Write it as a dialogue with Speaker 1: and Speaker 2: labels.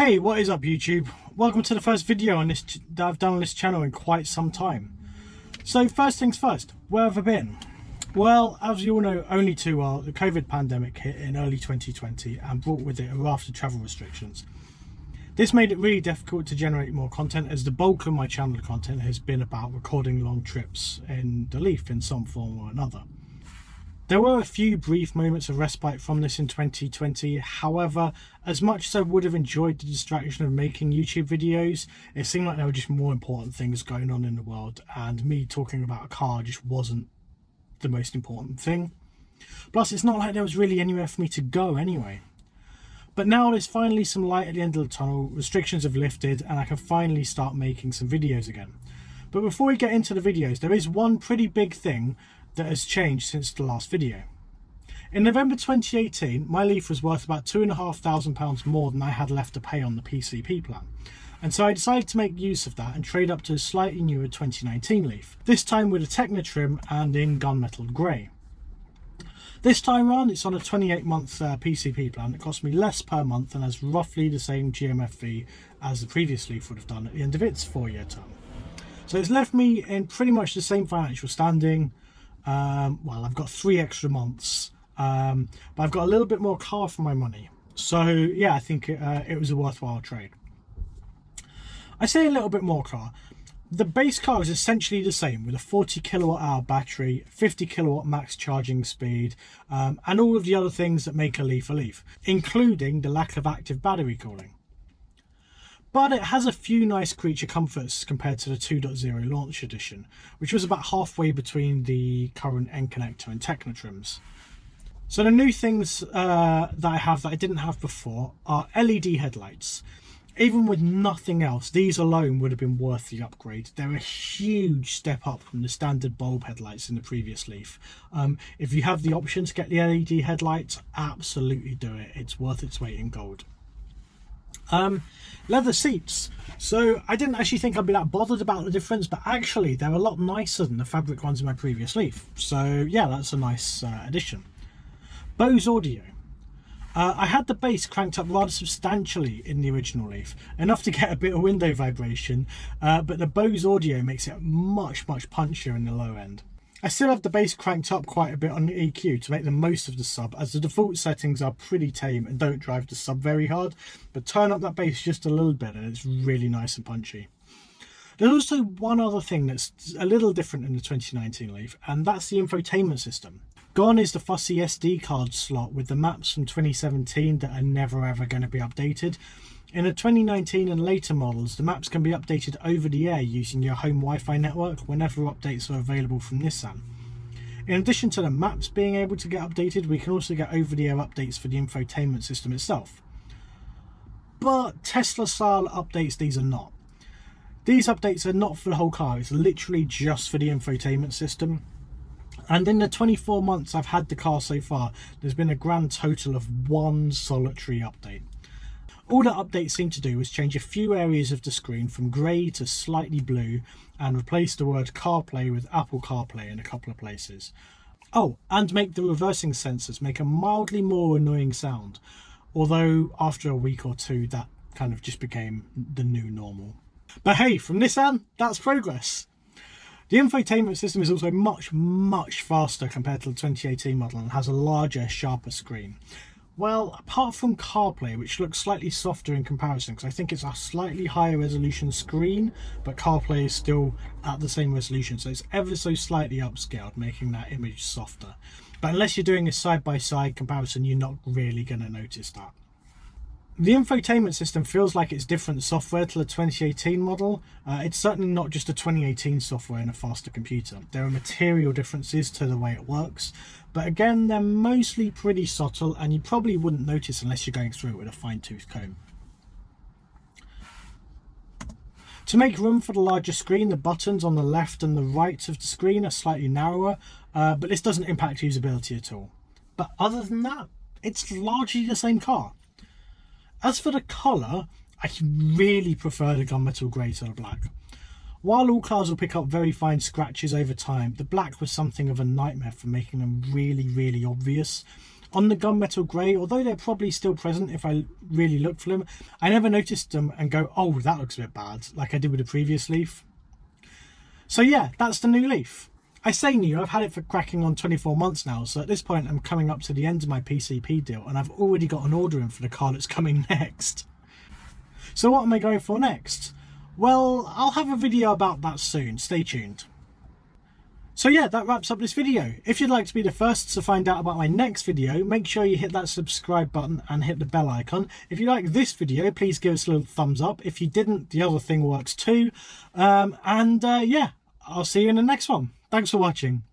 Speaker 1: Hey, what is up YouTube? Welcome to the first video on this that I've done on this channel in quite some time. So first things first, where have I been? Well, as you all know only too well, the COVID pandemic hit in early 2020 and brought with it a raft of travel restrictions. This made it really difficult to generate more content, as the bulk of my channel content has been about recording long trips in the Leaf in some form or another. There were a few brief moments of respite from this in 2020, however, as much as I would have enjoyed the distraction of making YouTube videos, it seemed like there were just more important things going on in the world, and me talking about a car just wasn't the most important thing. Plus, it's not like there was really anywhere for me to go anyway. But now there's finally some light at the end of the tunnel, restrictions have lifted, and I can finally start making some videos again. But before we get into the videos, there is one pretty big thing that has changed since the last video. In November 2018, my Leaf was worth about £2,500 more than I had left to pay on the PCP plan. And so I decided to make use of that and trade up to a slightly newer 2019 Leaf, this time with a Techno trim and in gunmetal grey. This time round it's on a 28-month PCP plan that cost me less per month and has roughly the same GMF fee as the previous Leaf would have done at the end of its 4-year term. So it's left me in pretty much the same financial standing. Well, I've got 3 extra months, but I've got a little bit more car for my money. So yeah, I think it was a worthwhile trade. I say a little bit more car. The base car is essentially the same, with a 40 kilowatt hour battery, 50 kilowatt max charging speed, and all of the other things that make a Leaf, including the lack of active battery cooling. But it has a few nice creature comforts compared to the 2.0 launch edition, which was about halfway between the current N connector and Techno trims. So the new things that I have that I didn't have before are LED headlights. Even with nothing else, these alone would have been worth the upgrade. They're a huge step up from the standard bulb headlights in the previous Leaf. If you have the option to get the LED headlights, absolutely do it. It's worth its weight in gold. Leather seats. So I didn't actually think I'd be that bothered about the difference, but actually they're a lot nicer than the fabric ones in my previous Leaf. So yeah, that's a nice addition. Bose audio. I had the bass cranked up rather substantially in the original Leaf, enough to get a bit of window vibration, but the Bose audio makes it much punchier in the low end. I still have the bass cranked up quite a bit on the EQ to make the most of the sub, as the default settings are pretty tame and don't drive the sub very hard, but turn up that bass just a little bit and it's really nice and punchy. There's also one other thing that's a little different in the 2019 Leaf, and that's the infotainment system. Gone is the fussy SD card slot with the maps from 2017 that are never ever going to be updated. In the 2019 and later models, the maps can be updated over the air using your home Wi-Fi network whenever updates are available from Nissan. In addition to the maps being able to get updated, we can also get over-the-air updates for the infotainment system itself. But Tesla-style updates, these are not. These updates are not for the whole car, it's literally just for the infotainment system. And in the 24 months I've had the car so far, there's been a grand total of 1 solitary update. All that update seemed to do was change a few areas of the screen from grey to slightly blue and replace the word CarPlay with Apple CarPlay in a couple of places. Oh, and make the reversing sensors make a mildly more annoying sound, although after a week or two that kind of just became the new normal. But hey, from Nissan, that's progress. The infotainment system is also much faster compared to the 2018 model and has a larger, sharper screen. Well, apart from CarPlay, which looks slightly softer in comparison, because I think it's a slightly higher resolution screen, but CarPlay is still at the same resolution, so it's ever so slightly upscaled, making that image softer. But unless you're doing a side-by-side comparison, you're not really going to notice that. The infotainment system feels like it's different software to the 2018 model. It's certainly not just a 2018 software in a faster computer. There are material differences to the way it works, but again, they're mostly pretty subtle and you probably wouldn't notice unless you're going through it with a fine-tooth comb. To make room for the larger screen, the buttons on the left and the right of the screen are slightly narrower, but this doesn't impact usability at all. But other than that, it's largely the same car. As for the colour, I really prefer the gunmetal grey to the black. While all cars will pick up very fine scratches over time, the black was something of a nightmare for making them really obvious. On the gunmetal grey, although they're probably still present if I really look for them, I never noticed them and go, oh, that looks a bit bad, like I did with the previous Leaf. So yeah, that's the new Leaf. I say new, I've had it for cracking on 24 months now, so at this point I'm coming up to the end of my PCP deal and I've already got an order in for the car that's coming next. So what am I going for next? Well, I'll have a video about that soon, stay tuned. So yeah, that wraps up this video. If you'd like to be the first to find out about my next video, make sure you hit that subscribe button and hit the bell icon. If you like this video, please give us a little thumbs up. If you didn't, the other thing works too. Yeah, I'll see you in the next one. Thanks for watching.